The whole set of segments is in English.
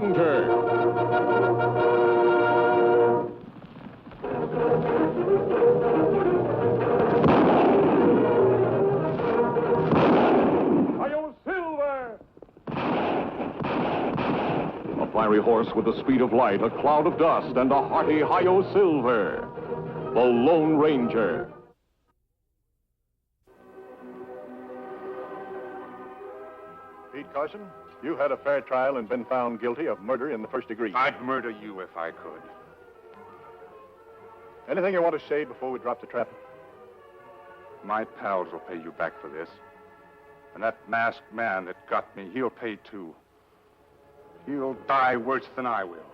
Ranger. A fiery horse with the speed of light, a cloud of dust, and a hearty Hi-Yo Silver. The Lone Ranger. Pete Carson, you had a fair trial and been found guilty of murder in the first degree. I'd murder you if I could. Anything you want to say before we drop the trap? My pals will pay you back for this. And that masked man that got me, he'll pay too. He'll die worse than I will.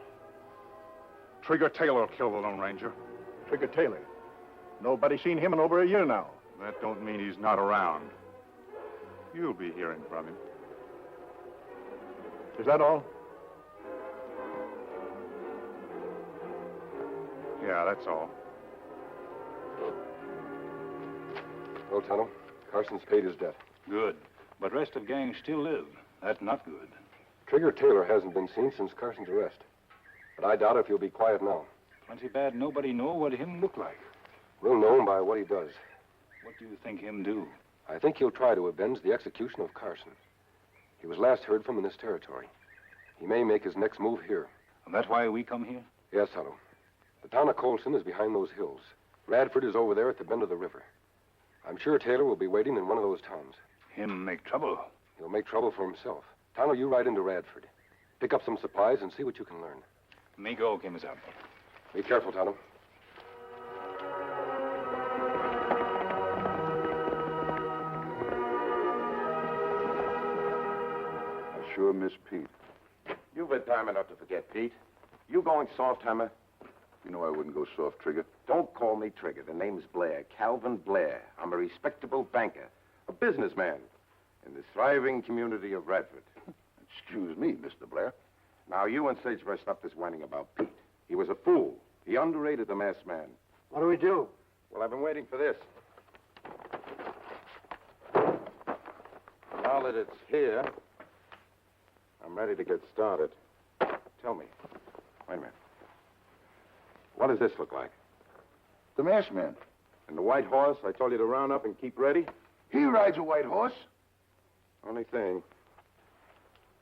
Trigger Taylor will kill the Lone Ranger. Trigger Taylor. Nobody's seen him in over a year now. That don't mean he's not around. You'll be hearing from him. Is that all? Yeah, that's all. Well, Tonto, Carson's paid his debt. Good. But rest of gang still live. That's not good. Trigger Taylor hasn't been seen since Carson's arrest. But I doubt if he'll be quiet now. Plenty bad nobody know what him look like. We'll know him by what he does. What do you think him do? I think he'll try to avenge the execution of Carson. He was last heard from in this territory. He may make his next move here. And that's why we come here? Yes, Tonto. The town of Colson is behind those hills. Radford is over there at the bend of the river. I'm sure Taylor will be waiting in one of those towns. Him make trouble? He'll make trouble for himself. Tonto, you ride into Radford. Pick up some supplies and see what you can learn. Me go, Kimasabi. Be careful, Tonto. I sure miss Pete. You've had time enough to forget, Pete. You going soft, Hammer? You know I wouldn't go soft, Trigger. Don't call me Trigger. The name's Blair, Calvin Blair. I'm a respectable banker, a businessman in the thriving community of Radford. Excuse me, Mr. Blair. Now, you and Sagebrush stop this whining about Pete. He was a fool. He underrated the masked man. What do we do? Well, I've been waiting for this. Now that it's here, I'm ready to get started. Tell me. Wait a minute. What does this look like? The masked man. And the white horse I told you to round up and keep ready? He rides a white horse. Only thing,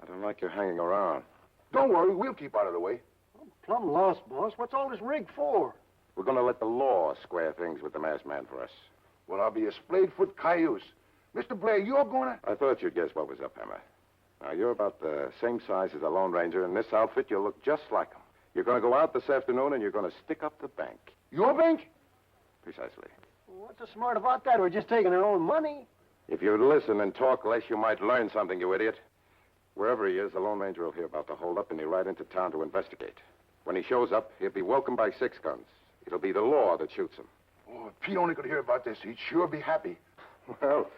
I don't like your hanging around. Don't worry, we'll keep out of the way. I'm plumb lost, boss. What's all this rig for? We're going to let the law square things with the masked man for us. Well, I'll be a splayed-foot cayuse. Mr. Blair, you're going to... I thought you'd guess what was up, Hammer. Now, you're about the same size as the Lone Ranger. In this outfit, you'll look just like him. You're going to go out this afternoon and you're going to stick up the bank. Your bank? Precisely. What's so smart about that? We're just taking our own money. If you'd listen and talk less, you might learn something, you idiot. Wherever he is, the Lone Ranger will hear about the holdup and he'll ride into town to investigate. When he shows up, he'll be welcomed by 6 guns. It'll be the law that shoots him. Oh, if Pete only could hear about this, he'd sure be happy. Well,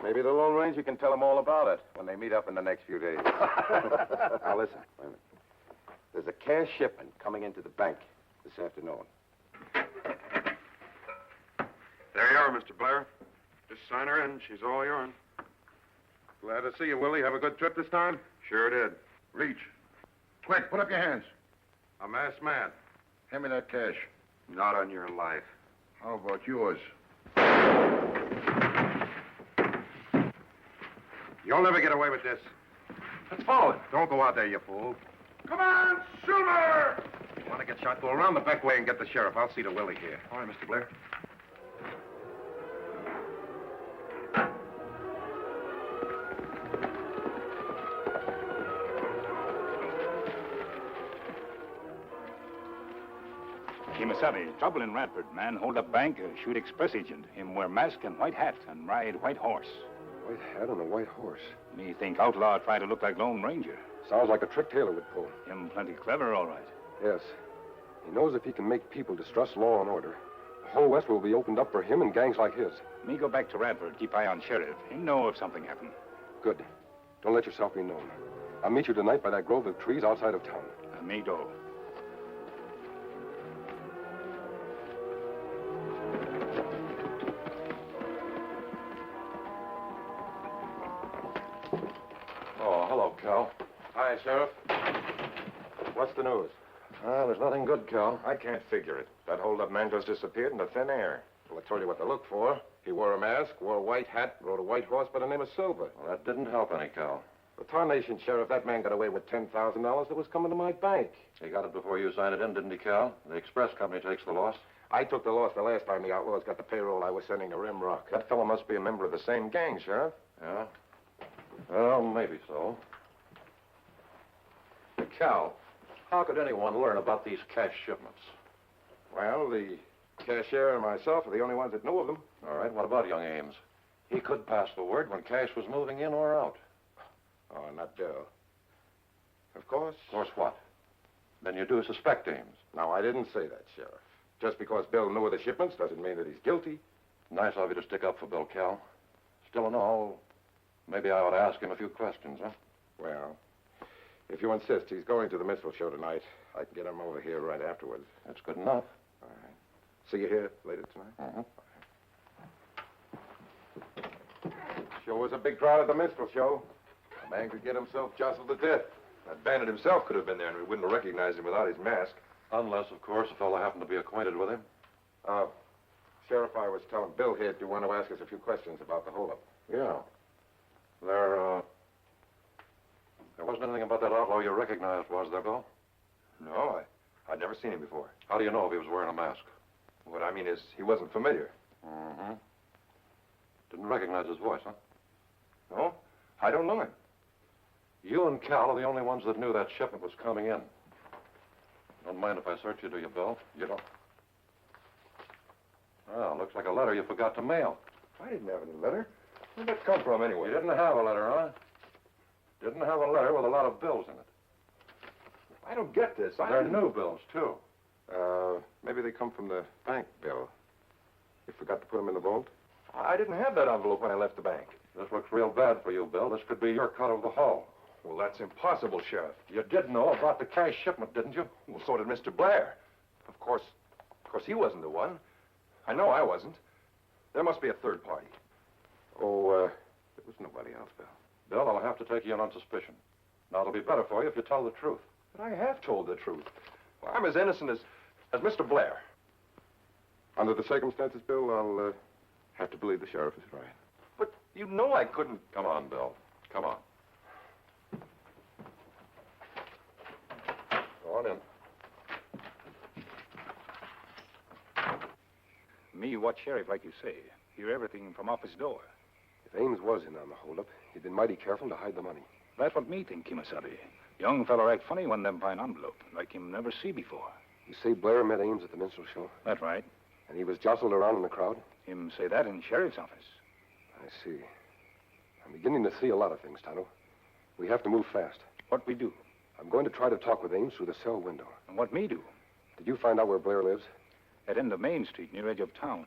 maybe the Lone Ranger can tell him all about it when they meet up in the next few days. Now, listen. Wait a minute. There's a cash shipment coming into the bank this afternoon. There you are, Mr. Blair. Just sign her in. She's all yours. Glad to see you, Willie. Have a good trip this time? Sure did. Reach. Quick, put up your hands. A masked man. Hand me that cash. Not on your life. How about yours? You'll never get away with this. Let's follow it. Don't go out there, you fool. Come on, Silver! You want to get shot? Go around the back way and get the sheriff. I'll see to Willie here. All right, Mr. Blair. Kimasabi, trouble in Radford. Man hold up bank, shoot express agent. Him wear mask and white hat and ride white horse. White hat on a white horse. Me think outlaw try to look like Lone Ranger. Sounds like a trick Taylor would pull. Him plenty clever, all right. Yes. He knows if he can make people distrust law and order, the whole West will be opened up for him and gangs like his. Me go back to Radford, keep eye on sheriff. Him know if something happen. Good. Don't let yourself be known. I'll meet you tonight by that grove of trees outside of town. Me go. Oh, hello, Cal. Hi, Sheriff. What's the news? There's nothing good, Cal. I can't figure it. That hold-up man just disappeared into thin air. Well, I told you what to look for. He wore a mask, wore a white hat, rode a white horse by the name of Silver. Well, that didn't help any, Cal. The tarnation, Sheriff, that man got away with $10,000 that was coming to my bank. He got it before you signed it in, didn't he, Cal? The express company takes the loss. I took the loss the last time the outlaws got the payroll I was sending to Rimrock. That fellow must be a member of the same gang, Sheriff. Yeah? Well, maybe so. Cal, how could anyone learn about these cash shipments? Well, the cashier and myself are the only ones that knew of them. All right, what about young Ames? He could pass the word when cash was moving in or out. Oh, not Bill. Of course. Of course what? Then you do suspect Ames. No, I didn't say that, Sheriff. Just because Bill knew of the shipments doesn't mean that he's guilty. Nice of you to stick up for Bill, Cal. Still in all, maybe I ought to ask him a few questions, huh? Well, if you insist, he's going to the minstrel show tonight. I can get him over here right afterwards. That's good enough. All right. See you here later tonight? Mm-hmm. Sure was a big crowd at the minstrel show. A man could get himself jostled to death. That bandit himself could have been there, and we wouldn't have recognized him without his mask. Unless, of course, the fellow happened to be acquainted with him. Sheriff, I was telling Bill here, do you want to ask us a few questions about the holdup? Yeah. There wasn't anything about that outlaw you recognized, was there, Bill? No, I'd never seen him before. How do you know if he was wearing a mask? What I mean is, he wasn't familiar. Mm-hmm. Didn't recognize his voice, huh? No, I don't know him. You and Cal are the only ones that knew that shipment was coming in. Don't mind if I search you, do you, Bill? You don't? Well, looks like a letter you forgot to mail. I didn't have any letter. Where'd that come from, anyway? You didn't have a letter, huh? Didn't have a letter with a lot of bills in it. I don't get this. They're new bills, too. Maybe they come from the bank, Bill. You forgot to put them in the vault? I didn't have that envelope when I left the bank. This looks real bad for you, Bill. This could be your cut of the haul. Well, that's impossible, Sheriff. You did know about the cash shipment, didn't you? Well, so did Mr. Blair. Of course, he wasn't the one. I know I wasn't. There must be a third party. Oh, there was nobody else, Bill. Bill, I'll have to take you in on suspicion. Now, it'll be better for you if you tell the truth. But I have told the truth. Well, I'm as innocent as Mr. Blair. Under the circumstances, Bill, I'll have to believe the sheriff is right. But you know I couldn't... Come on, Bill. Come on. Go on in. Me watch sheriff, like you say. Hear everything from off his door. If Ames was in on the holdup, he'd been mighty careful to hide the money. That's what me think, Kimasabi. Young feller act funny when them find envelope, like him never see before. You say Blair met Ames at the minstrel show? That's right. And he was jostled around in the crowd? Him say that in sheriff's office. I see. I'm beginning to see a lot of things, Tonto. We have to move fast. What we do? I'm going to try to talk with Ames through the cell window. And what me do? Did you find out where Blair lives? At end of Main Street, near edge of town.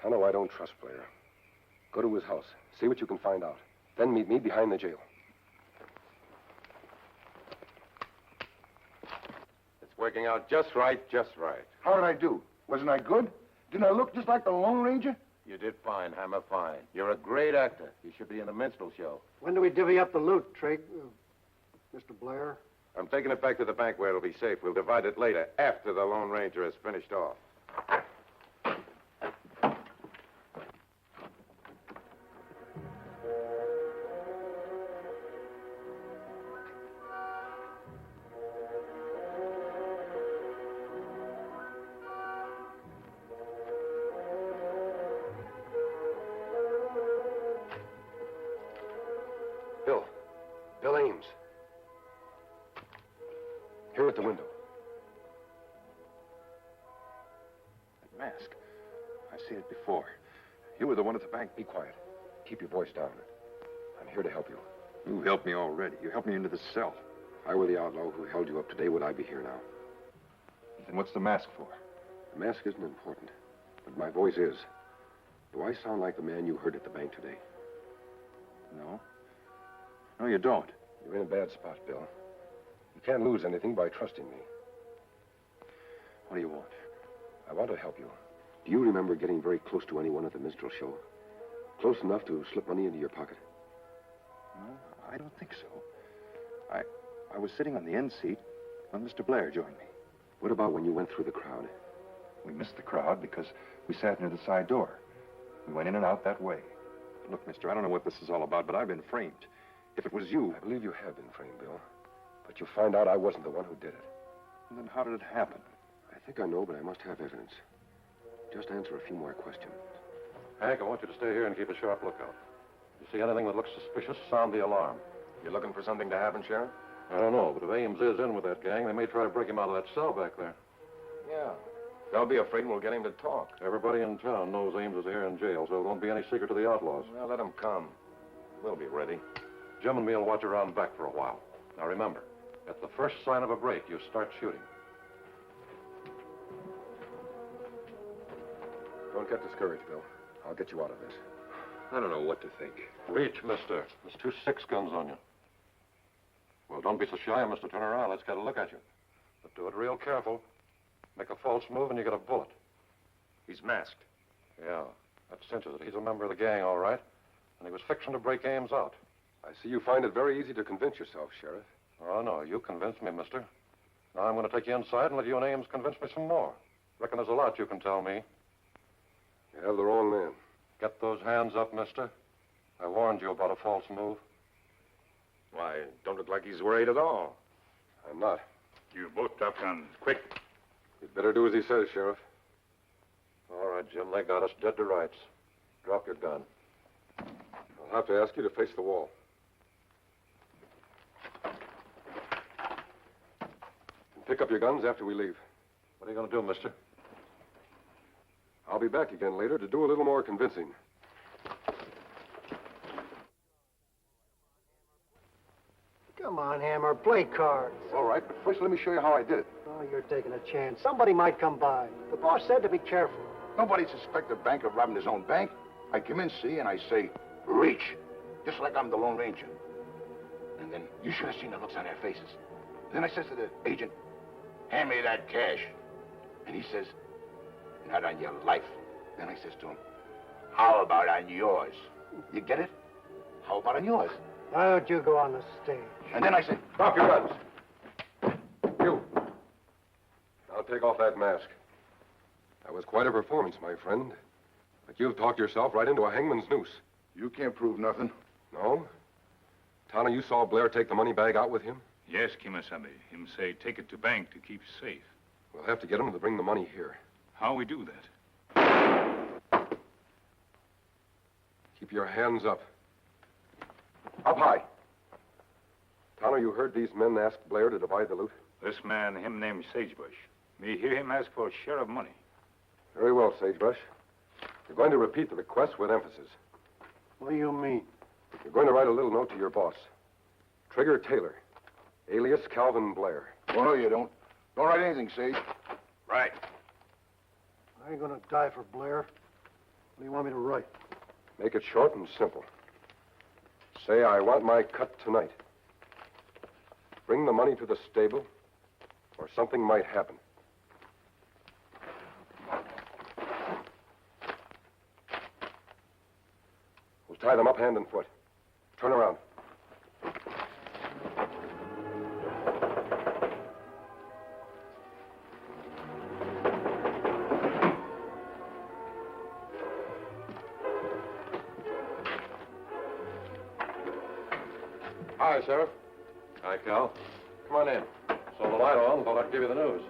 Tonto, I don't trust Blair. Go to his house. See what you can find out. Then meet me behind the jail. It's working out just right, just right. How did I do? Wasn't I good? Didn't I look just like the Lone Ranger? You did fine, Hammer, fine. You're a great actor. You should be in a minstrel show. When do we divvy up the loot, Trig? Mr. Blair? I'm taking it back to the bank where it'll be safe. We'll divide it later, after the Lone Ranger has finished off. Bill Ames. Here at the window. That mask. I've seen it before. You were the one at the bank. Be quiet. Keep your voice down. I'm here to help you. You helped me already. You helped me into the cell. If I were the outlaw who held you up today, would I be here now? Then what's the mask for? The mask isn't important, but my voice is. Do I sound like the man you heard at the bank today? No. No, you don't. You're in a bad spot, Bill. You can't lose anything by trusting me. What do you want? I want to help you. Do you remember getting very close to anyone at the minstrel show? Close enough to slip money into your pocket? No, I don't think so. I was sitting on the end seat. Well, Mr. Blair joined me. What about when you went through the crowd? We missed the crowd because we sat near the side door. We went in and out that way. Look, mister, I don't know what this is all about, but I've been framed. If it was you... I believe you have been framed, Bill. But you'll find out I wasn't the one who did it. Well, then how did it happen? I think I know, but I must have evidence. Just answer a few more questions. Hank, I want you to stay here and keep a sharp lookout. If you see anything that looks suspicious, sound the alarm. You looking for something to happen, Sheriff? I don't know, but if Ames is in with that gang, they may try to break him out of that cell back there. Yeah. They'll be afraid we'll get him to talk. Everybody in town knows Ames is here in jail, so it won't be any secret to the outlaws. Well, let them come. We'll be ready. Jim and me will watch around back for a while. Now remember, at the first sign of a break, you start shooting. Don't get discouraged, Bill. I'll get you out of this. I don't know what to think. Reach, mister. There's 2 6-guns on you. Well, don't be so shy, mister. Turn around. Let's get a look at you. But do it real careful. Make a false move and you get a bullet. He's masked. Yeah, that cinches it. He's a member of the gang, all right. And he was fixing to break Ames out. I see you find it very easy to convince yourself, Sheriff. Oh, no, you convinced me, mister. Now I'm going to take you inside and let you and Ames convince me some more. Reckon there's a lot you can tell me. You have the wrong man. Get those hands up, mister. I warned you about a false move. Why, don't look like he's worried at all. I'm not. You both drop guns, quick. You'd better do as he says, Sheriff. All right, Jim, they got us dead to rights. Drop your gun. I'll have to ask you to face the wall. And pick up your guns after we leave. What are you going to do, mister? I'll be back again later to do a little more convincing. Come on, Hammer, play cards. All right, but first let me show you how I did it. Oh, you're taking a chance. Somebody might come by. The boss said to be careful. Nobody suspect a bank of robbing his own bank. I come in, see, and I say, reach, just like I'm the Lone Ranger. And then you should have seen the looks on their faces. Then I says to the agent, hand me that cash. And he says, not on your life. Then I says to him, how about on yours? You get it? How about on yours? Why don't you go on the stage? And then I said, Drop your guns. You. Now take off that mask. That was quite a performance, my friend. But you've talked yourself right into a hangman's noose. you can't prove nothing. No? Tana, you saw Blair take the money bag out with him? Yes, Kimasabi. Him say take it to bank to keep safe. We'll have to get him to bring the money here. How we do that? Keep your hands up. Up high. Tana, you heard these men ask Blair to divide the loot? This man, him named Sagebush. Me hear him ask for a share of money. Very well, Sagebush. You're going to repeat the request with emphasis. What do you mean? You're going to write a little note to your boss, Trigger Taylor, alias Calvin Blair. Oh, no, you don't. Don't write anything, Sage. Right. I ain't gonna die for Blair. What do you want me to write? Make it short and simple. Say, I want my cut tonight. Bring the money to the stable, or something might happen. We'll tie them up hand and foot. Turn around. Hi, Sheriff. Hi, Cal. Come on in. Saw the light on, thought I'd give you the news.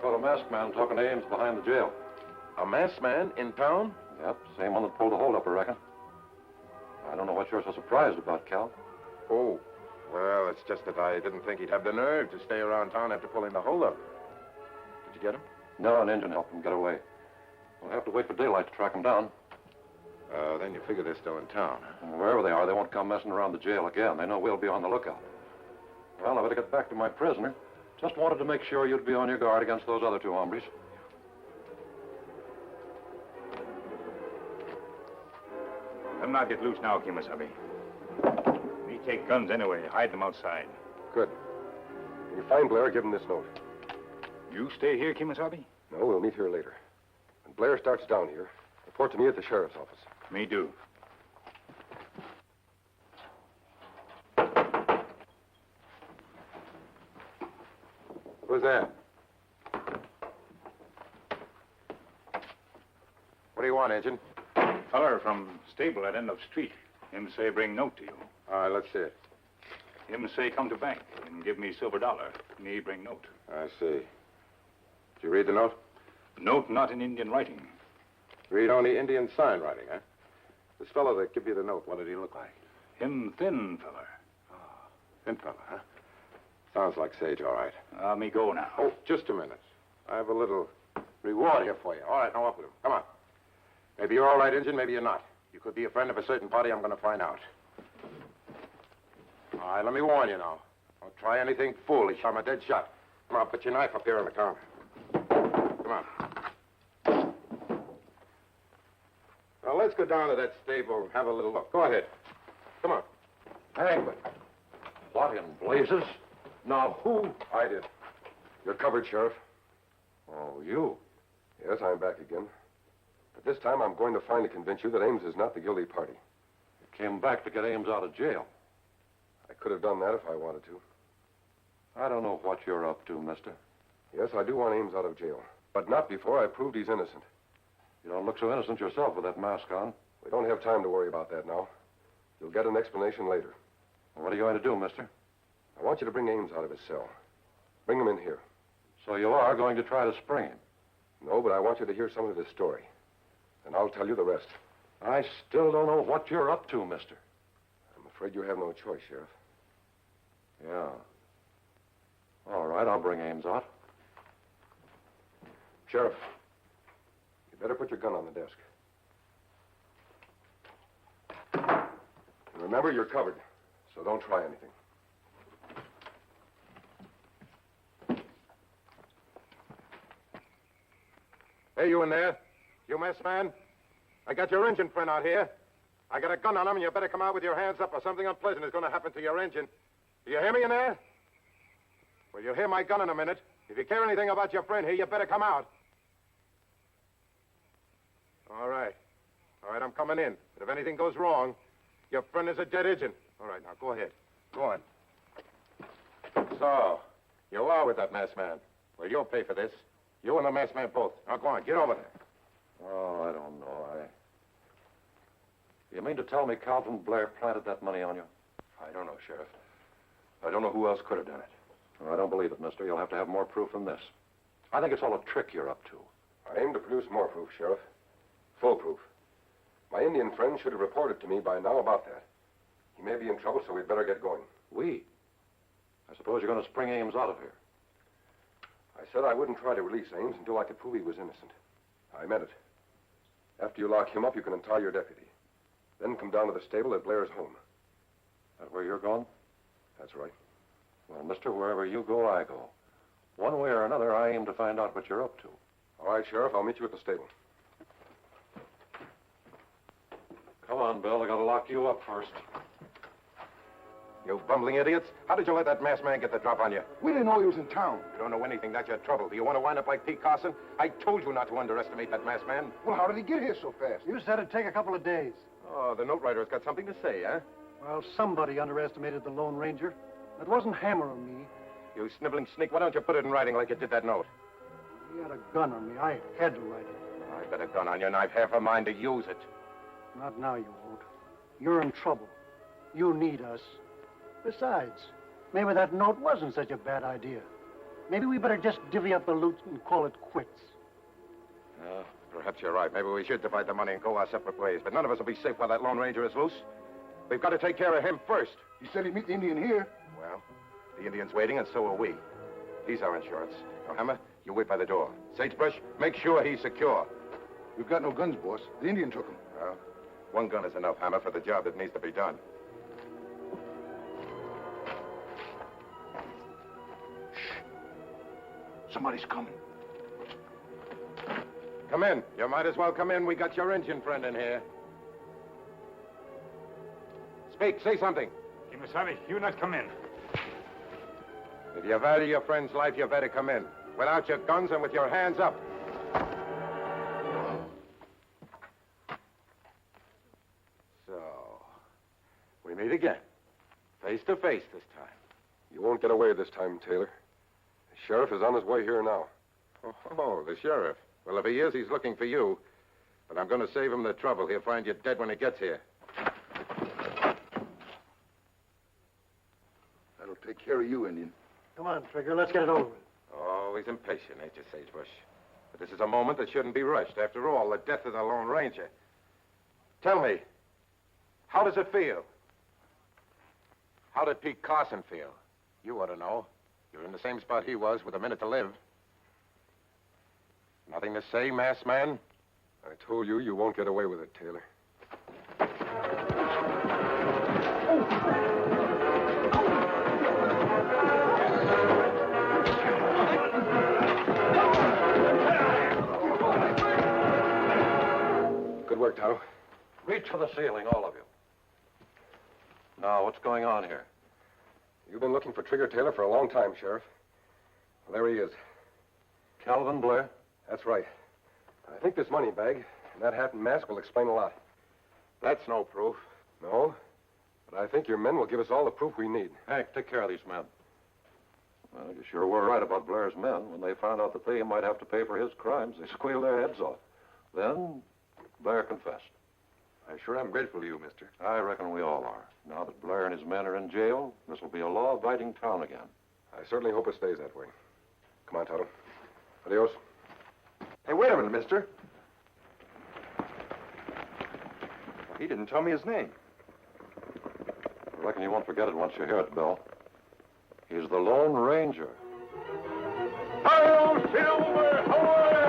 Caught a masked man talking to Ames behind the jail. A masked man in town? Yep, same one that pulled the holdup, I reckon. I don't know what you're so surprised about, Cal. Oh, well, it's just that I didn't think he'd have the nerve to stay around town after pulling the holdup. Did you get him? No, an engine helped him get away. We'll have to wait for daylight to track him down. Then you figure they're still in town. And wherever they are, they won't come messing around the jail again. They know we'll be on the lookout. Well, I better get back to my prisoner. Just wanted to make sure you'd be on your guard against those other two hombres. Them not get loose now, Kimasabi. We take guns anyway. Hide them outside. Good. When you find Blair, give him this note. You stay here, Kimasabi? No, we'll meet here later. When Blair starts down here, report to me at the sheriff's office. Me do. Who's there? What do you want, Agent? Feller from stable at end of street. Him say bring note to you. All right, let's see it. Him say come to bank and give me $silver. Me bring note. I see. Did you read the note? Note not in Indian writing. Read only Indian sign writing, huh? This fellow that give you the note, what did he look like? Him thin feller. Thin fella, huh? Sounds like Sage, all right. Me go now. Oh, just a minute. I have a little reward here for you. All right, now up with him. Come on. Maybe you're all right, Injun, maybe you're not. You could be a friend of a certain party. I'm going to find out. All right, let me warn you now. Don't try anything foolish. I'm a dead shot. Come on, put your knife up here on the counter. Come on. Now, let's go down to that stable and have a little look. Go ahead. Come on. Hangman. What in blazes? Now, who? I did. You're covered, Sheriff. Oh, you. Yes, I'm back again. But this time I'm going to finally convince you that Ames is not the guilty party. You came back to get Ames out of jail. I could have done that if I wanted to. I don't know what you're up to, mister. Yes, I do want Ames out of jail. But not before I proved he's innocent. You don't look so innocent yourself with that mask on. We don't have time to worry about that now. You'll get an explanation later. What are you going to do, mister? I want you to bring Ames out of his cell. Bring him in here. So you are going to try to spring him? No, but I want you to hear some of his story. And I'll tell you the rest. I still don't know what you're up to, mister. I'm afraid you have no choice, Sheriff. Yeah. All right, I'll bring Ames out. Sheriff, you better put your gun on the desk. And remember, you're covered, so don't try anything. Hey, you in there? You mess man? I got your engine friend out here. I got a gun on him, and you better come out with your hands up or something unpleasant is going to happen to your engine. Do you hear me in there? Well, you'll hear my gun in a minute. If you care anything about your friend here, you better come out. All right. All right, I'm coming in. But if anything goes wrong, your friend is a dead engine. All right, now, go ahead. Go on. So, you are with that masked man. Well, you'll pay for this. You and the masked man both. Now, go on, get over there. Oh, I don't know. You mean to tell me Calvin Blair planted that money on you? I don't know, Sheriff. I don't know who else could have done it. Well, I don't believe it, mister. You'll have to have more proof than this. I think it's all a trick you're up to. I aim to produce more proof, Sheriff. Full proof. My Indian friend should have reported to me by now about that. He may be in trouble, so we'd better get going. We? I suppose you're going to spring Ames out of here. I said I wouldn't try to release Ames until I could prove he was innocent. I meant it. After you lock him up, you can untie your deputy. Then come down to the stable at Blair's home. That where you're going? That's right. Well, mister, wherever you go, I go. One way or another, I aim to find out what you're up to. All right, Sheriff, I'll meet you at the stable. Come on, Bill. I gotta lock you up first. You bumbling idiots. How did you let that masked man get the drop on you? We didn't know he was in town. You don't know anything. That's your trouble. Do you want to wind up like Pete Carson? I told you not to underestimate that masked man. Well, how did he get here so fast? You said it'd take a couple of days. Oh, the note writer's got something to say, huh? Well, somebody underestimated the Lone Ranger. It wasn't Hammer or me. You sniveling sneak, why don't you put it in writing like you did that note? He had a gun on me. I had to write it. I got a gun on you, and I've half a mind to use it. Not now, you won't. You're in trouble. You need us. Besides, maybe that note wasn't such a bad idea. Maybe we better just divvy up the loot and call it quits. Perhaps you're right. Maybe we should divide the money and go our separate ways. But none of us will be safe while that Lone Ranger is loose. We've got to take care of him first. He said he'd meet the Indian here. Well, the Indian's waiting, and so are we. He's our insurance. Now, Hammer, you wait by the door. Sagebrush, make sure he's secure. We've got no guns, boss. The Indian took them. Well, one gun is enough, Hammer, for the job that needs to be done. Shh. Somebody's coming. Come in. You might as well come in. We got your engine friend in here. Speak. Say something. Kimasabi, you not come in. If you value your friend's life, you better come in. Without your guns and with your hands up. So, we meet again. Face to face this time. You won't get away this time, Taylor. Sheriff is on his way here now. Oh, the sheriff. Well, if he is, he's looking for you. But I'm going to save him the trouble. He'll find you dead when he gets here. That'll take care of you, Indian. Come on, Trigger, let's get it over with. Oh, he's impatient, ain't you, Sagebush? But this is a moment that shouldn't be rushed. After all, the death of the Lone Ranger. Tell me, how does it feel? How did Pete Carson feel? You ought to know. You're in the same spot he was with a minute to live. Nothing to say, masked man? I told you, you won't get away with it, Taylor. Good work, Tonto. Reach for the ceiling, all of you. Now, what's going on here? You've been looking for Trigger Taylor for a long time, Sheriff. Well, there he is. Calvin Blair? That's right. I think this money bag and that hat and mask will explain a lot. That's no proof. No, but I think your men will give us all the proof we need. Hank, take care of these men. Well, you sure were right about Blair's men. When they found out that they might have to pay for his crimes, they squealed their heads off. Then, Blair confessed. I sure am grateful to you, mister. I reckon we all are. Now that Blair and his men are in jail, this will be a law-abiding town again. I certainly hope it stays that way. Come on, Tonto. Adios. Hey, wait a minute, mister. He didn't tell me his name. I reckon you won't forget it once you hear it, Bill. He's the Lone Ranger. Hi-yo, Silver! Away!